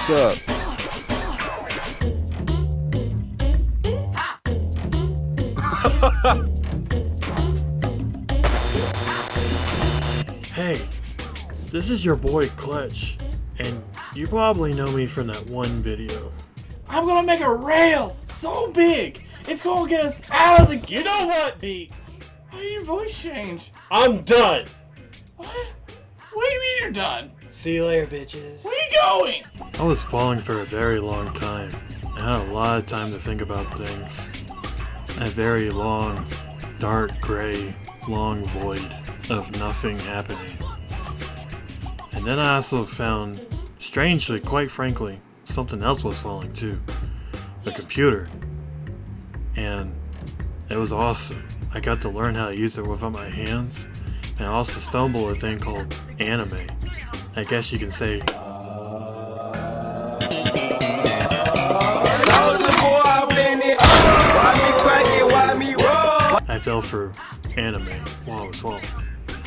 what's up? Hey, this is your boy Clutch, and you probably know me from that one video. I'm gonna make a rail so big, it's gonna get us out of the... You know what, B? Why did your voice change? I'm done! What? What do you mean you're done? See you later, bitches. Where are you going? I was falling for a very long time. I had a lot of time to think about things. A very long, dark gray, long void of nothing happening. And then I also found, strangely, quite frankly, something else was falling too. The computer. And it was awesome. I got to learn how to use it without my hands. And I also stumbled a thing called anime. I guess you can say I fell for anime while I was falling.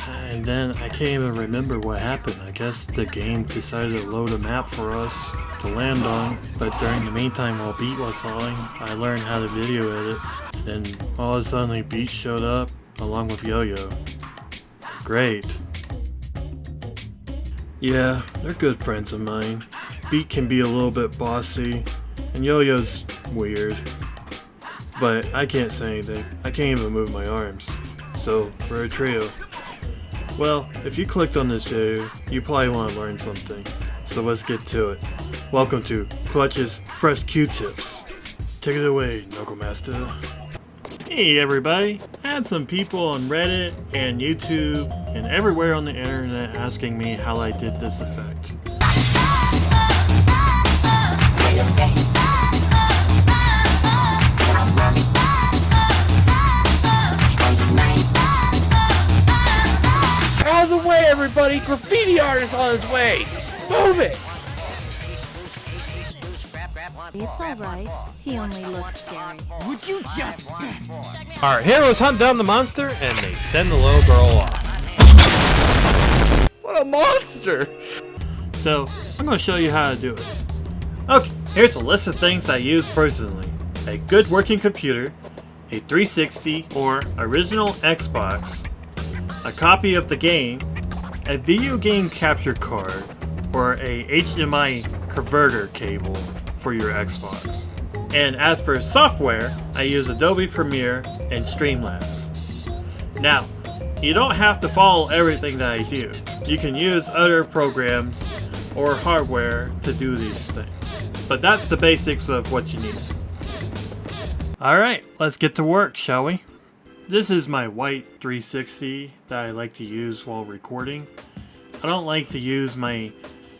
And then I can't even remember what happened. I guess the game decided to load a map for us to land on. But during the meantime, while Beat was falling, I learned how to video edit. And all of a sudden, Beat showed up along with Yo-Yo. Great. Yeah, they're good friends of mine. Beat can be a little bit bossy, and Yo-Yo's weird. But I can't say anything. I can't even move my arms. So, we're a trio. Well, if you clicked on this video, you probably want to learn something. So let's get to it. Welcome to Clutch's Fresh Q-Tipz. Take it away, Knuckle Master. Hey everybody, I had some people on Reddit and YouTube and everywhere on the internet asking me how I did this effect. Out of the way, everybody! Graffiti artist on his way! Move it! It's alright. He only looks scary. Would you just... Our heroes hunt down the monster and they send the little girl off. What a monster! So, I'm going to show you how to do it. Okay, here's a list of things I use personally. A good working computer, a 360 or original Xbox, a copy of the game, a video game capture card, or a HDMI converter cable for your Xbox. And as for software, I use Adobe Premiere and Streamlabs. Now, you don't have to follow everything that I do. You can use other programs or hardware to do these things. But that's the basics of what you need. Alright, let's get to work, shall we? This is my white 360 that I like to use while recording. I don't like to use my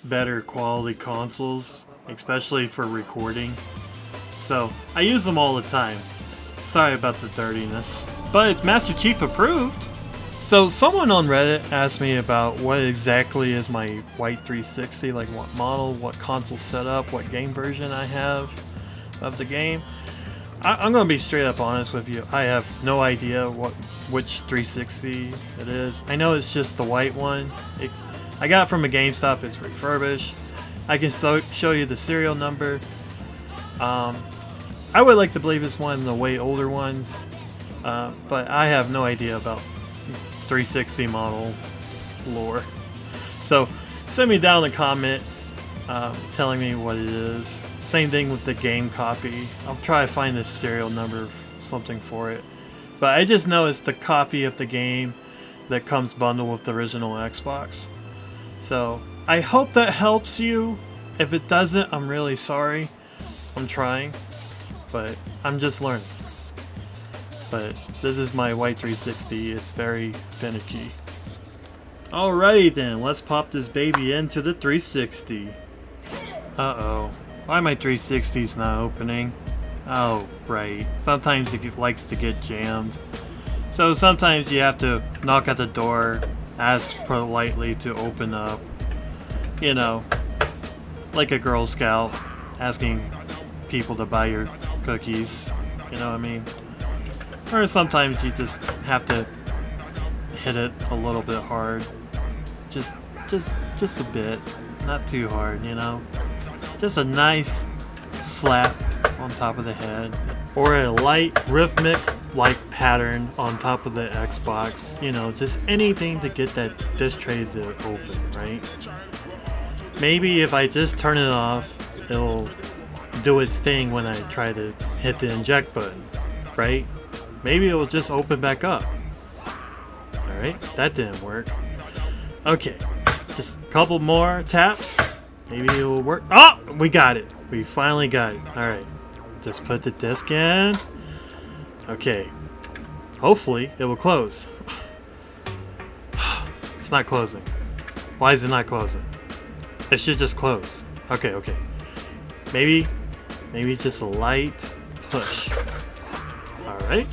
better quality consoles, especially for recording. So, I use them all the time. Sorry about the dirtiness. But it's Master Chief approved! So, someone on Reddit asked me about what exactly is my white 360, like what model, what console setup, what game version I have of the game. I'm gonna be straight up honest with you. I have no idea which 360 it is. I know it's just the white one. I got it from a GameStop. It's refurbished. I can show you the serial number. I would like to believe it's one of the way older ones, but I have no idea about 360 model lore. So send me down a comment telling me what it is. Same thing with the game copy. I'll try to find the serial number, something for it. But I just know it's the copy of the game that comes bundled with the original Xbox. So I hope that helps you. If it doesn't, I'm really sorry. I'm trying, but I'm just learning. But this is my white 360. It's very finicky. Alrighty then, let's pop this baby into the 360. Uh-oh. Why my 360's not opening? Oh, right. Sometimes it likes to get jammed. So sometimes you have to knock at the door, ask politely to open up. You know, like a Girl Scout asking people to buy your cookies. You know what I mean? Or sometimes you just have to hit it a little bit hard. Just a bit. Not too hard, you know? just a nice slap on top of the head, or a light rhythmic like pattern on top of the Xbox. You know, just anything to get that disc tray to open, right? Maybe if I just turn it off, it'll do its thing when I try to hit the eject button, right? Maybe it will just open back up. Alright, that didn't work. Okay, just a couple more taps. Maybe it will work. Oh, we got it. We finally got it. Alright, just put the disc in. Okay, hopefully it will close. It's not closing. Why is it not closing? It should just close. Okay, okay. Maybe just a light push. Alright.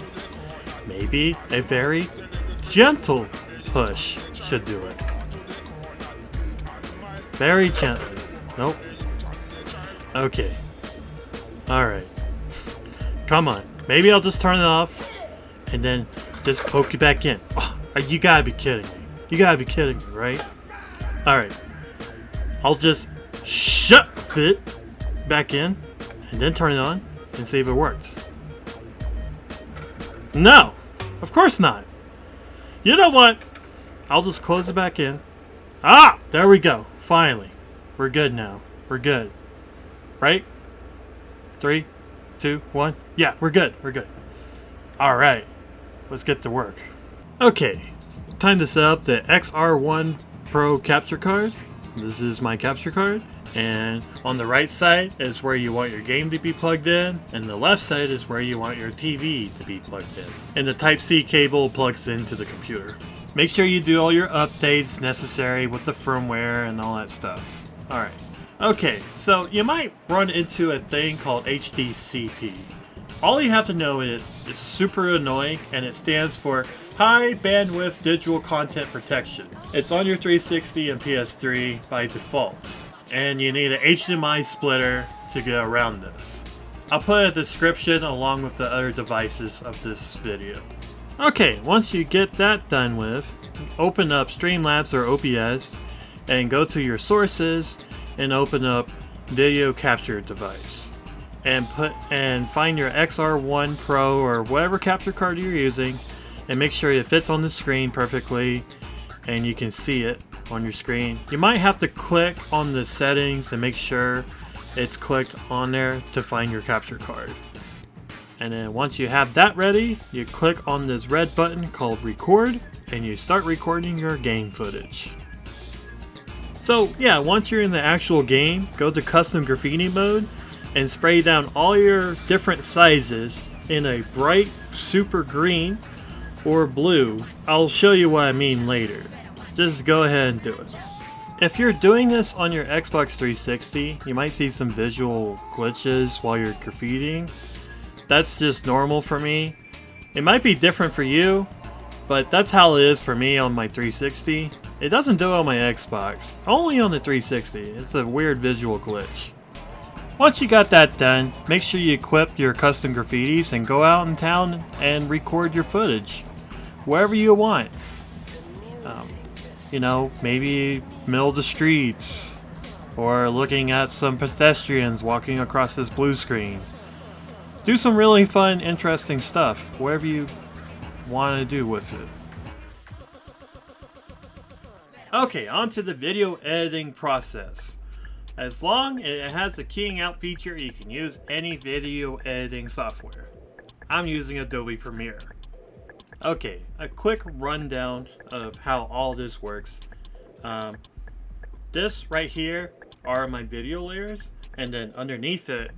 Maybe a very gentle push should do it. Very gently. Nope. Okay. Alright. Come on. Maybe I'll just turn it off and then just poke it back in. Oh, you gotta be kidding me. You gotta be kidding me, right? Alright. I'll just shove it back in and then turn it on and see if it worked. No! Of course not. You know what? I'll just close it back in. Ah! There we go. Finally. We're good now. We're good. Right? 3, 2, 1. Yeah, we're good. We're good. Alright. Let's get to work. Okay. Time to set up the XR1 Pro capture card. This is my capture card. And on the right side is where you want your game to be plugged in, and the left side is where you want your TV to be plugged in. And the Type-C cable plugs into the computer. Make sure you do all your updates necessary with the firmware and all that stuff. Alright. Okay, so you might run into a thing called HDCP. All you have to know is it's super annoying, and it stands for High Bandwidth Digital Content Protection. It's on your 360 and PS3 by default, and you need an HDMI splitter to get around this. I'll put a description along with the other devices of this video. Okay, once you get that done with, open up Streamlabs or OBS and go to your sources and open up Video Capture Device. And find your XR1 Pro or whatever capture card you're using, and make sure it fits on the screen perfectly and you can see it on your screen. You might have to click on the settings to make sure it's clicked on there to find your capture card. And then once you have that ready, you click on this red button called record and you start recording your game footage. So yeah, once you're in the actual game, go to custom graffiti mode and spray down all your different sizes in a bright super green or blue. I'll show you what I mean later. Just go ahead and do it. If you're doing this on your Xbox 360, you might see some visual glitches while you're graffitiing. That's just normal for me. It might be different for you, but that's how it is for me on my 360. It doesn't do it on my Xbox, only on the 360. It's a weird visual glitch. Once you got that done, make sure you equip your custom graffitis and go out in town and record your footage wherever you want. You know, maybe middle of the street, or looking at some pedestrians walking across this blue screen. Do some really fun, interesting stuff, whatever you want to do with it. Okay, on to the video editing process. As long as it has a keying out feature, you can use any video editing software. I'm using Adobe Premiere. Okay, a quick rundown of how all this works. This right here are my video layers, and then underneath it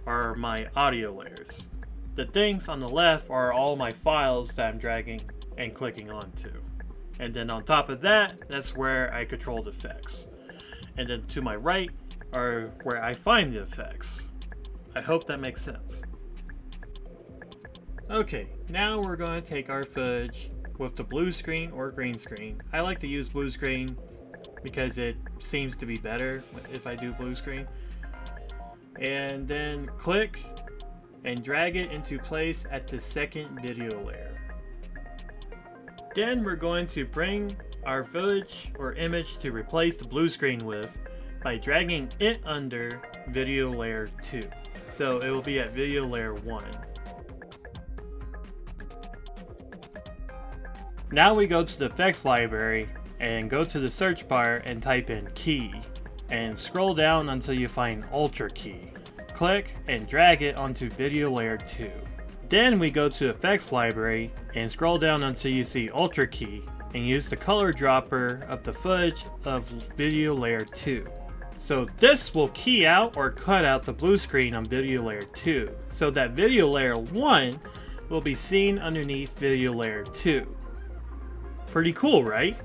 are my audio layers. The things on the left are all my files that I'm dragging and clicking onto. And then on top of that, that's where I control the effects. And then to my right are where I find the effects. I hope that makes sense. Okay, now we're going to take our footage with the blue screen or green screen. I like to use blue screen because it seems to be better if I do blue screen. And then click and drag it into place at the second video layer. Then we're going to bring our footage or image to replace the blue screen with by dragging it under video layer 2. So it will be at video layer 1. Now we go to the effects library and go to the search bar and type in key and scroll down until you find Utrla Key. Click and drag it onto video layer 2. Then we go to effects library and scroll down until you see Utrla Key and use the color dropper of the footage of video layer 2. So this will key out or cut out the blue screen on video layer 2, so that video layer 1 will be seen underneath video layer 2. Pretty cool, right?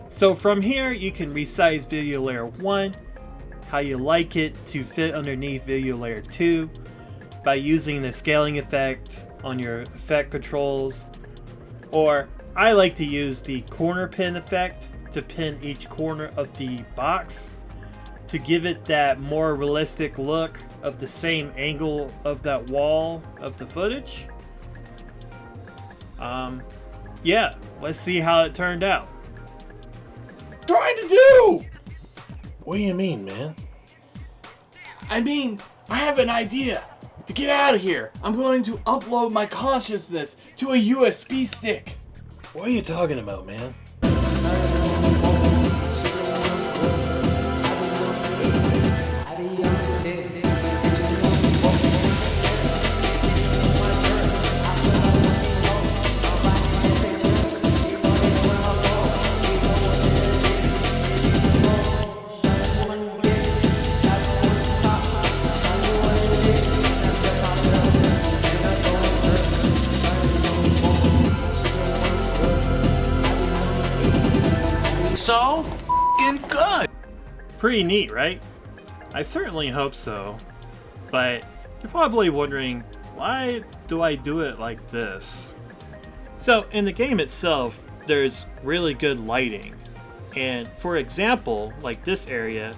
So from here you can resize video layer 1 how you like it to fit underneath video layer 2 by using the scaling effect on your effect controls, or I like to use the corner pin effect to pin each corner of the box to give it that more realistic look of the same angle of that wall of the footage. Yeah, let's see how it turned out. Trying to do? What do you mean, man? I mean, I have an idea. To get out of here, I'm going to upload my consciousness to a USB stick. What are you talking about, man? So f***ing good. Pretty neat, right? I certainly hope so. But you're probably wondering, why do I do it like this? So in the game itself, there's really good lighting. And for example, like this area,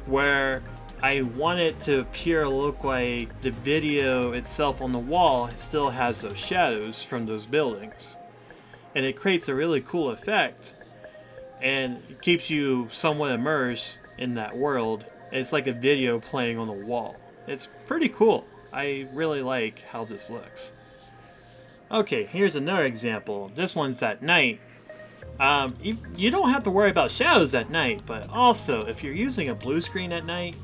where I want it to appear look like the video itself on the wall still has those shadows from those buildings. And it creates a really cool effect. And it keeps you somewhat immersed in that world. It's like a video playing on the wall. It's pretty cool. I really like how this looks. Okay, here's another example. This one's at night. You don't have to worry about shadows at night, but also if you're using a blue screen at night,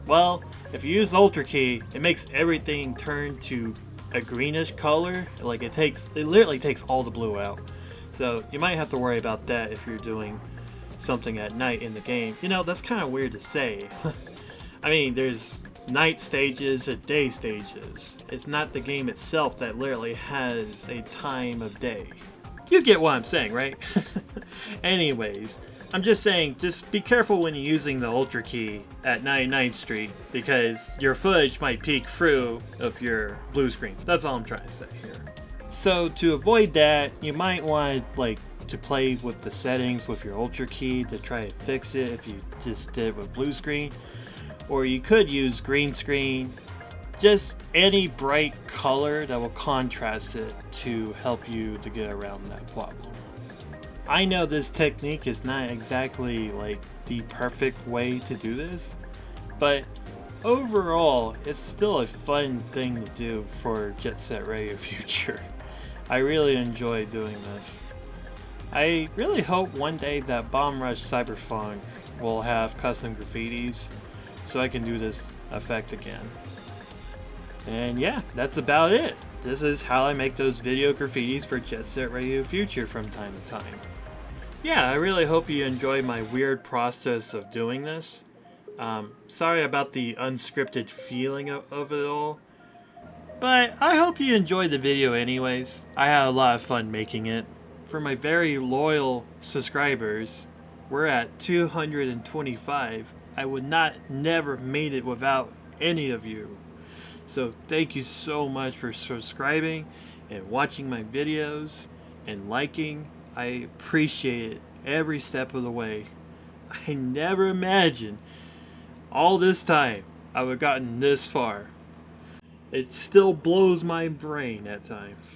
well, if you use Utrla Key, it makes everything turn to a greenish color. Like it literally takes all the blue out. So you might have to worry about that if you're doing something at night in the game. You know, that's kind of weird to say. I mean, there's night stages and day stages. It's not the game itself that literally has a time of day. You get what I'm saying, right? Anyways, I'm just saying, just be careful when you're using the Utrla Key at 99th Street because your footage might peek through of your blue screen. That's all I'm trying to say here. So to avoid that, you might want to play with the settings with your Utrla Key to try to fix it if you just did it with blue screen. Or you could use green screen, just any bright color that will contrast it to help you to get around that problem. I know this technique is not exactly like the perfect way to do this, but overall it's still a fun thing to do for Jet Set Radio Future. I really enjoy doing this. I really hope one day that Bomb Rush Cyberfunk will have custom graffitis so I can do this effect again. And yeah, that's about it. This is how I make those video graffitis for Jet Set Radio Future from time to time. Yeah, I really hope you enjoy my weird process of doing this. Sorry about the unscripted feeling of it all. But I hope you enjoyed the video anyways. I had a lot of fun making it. For my very loyal subscribers, we're at 225. I would never made it without any of you. So thank you so much for subscribing and watching my videos and liking. I appreciate it every step of the way. I never imagined all this time I would have gotten this far. It still blows my brain at times.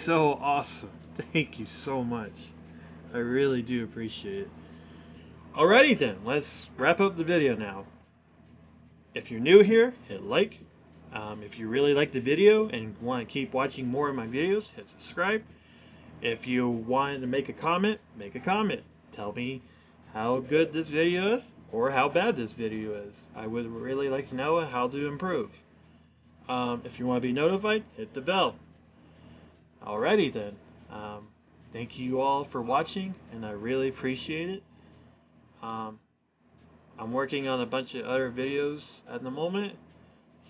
So awesome. Thank you so much. I really do appreciate it. Alrighty then, let's wrap up the video now. If you're new here, hit like. If you really like the video and want to keep watching more of my videos, hit subscribe. If you wanted to make a comment, make a comment. Tell me how good this video is or how bad this video is. I would really like to know how to improve. If you want to be notified, hit the bell. Alrighty then. Thank you all for watching, and I really appreciate it. I'm working on a bunch of other videos at the moment,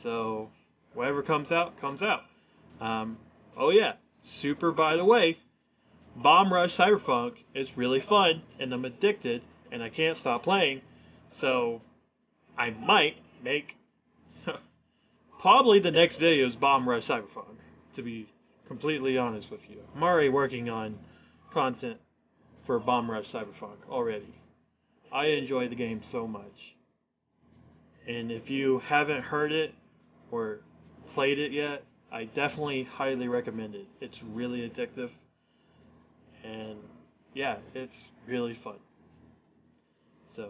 so whatever comes out, comes out. Oh yeah, super by the way, Bomb Rush Cyberfunk is really fun, and I'm addicted, and I can't stop playing, so I might make probably the next video is Bomb Rush Cyberfunk, to be completely honest with you. I'm already working on content for Bomb Rush Cyberfunk already. I enjoy the game so much. And if you haven't heard it or played it yet, I definitely highly recommend it. It's really addictive. And yeah, it's really fun. So,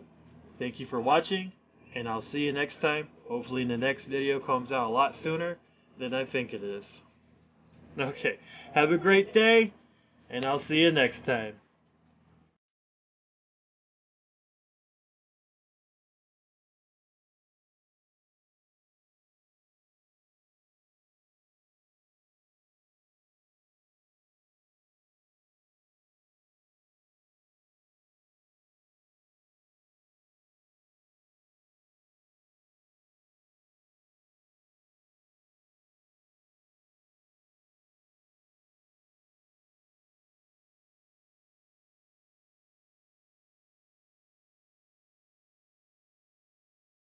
thank you for watching, and I'll see you next time. Hopefully the next video comes out a lot sooner than I think it is. Okay, have a great day, and I'll see you next time.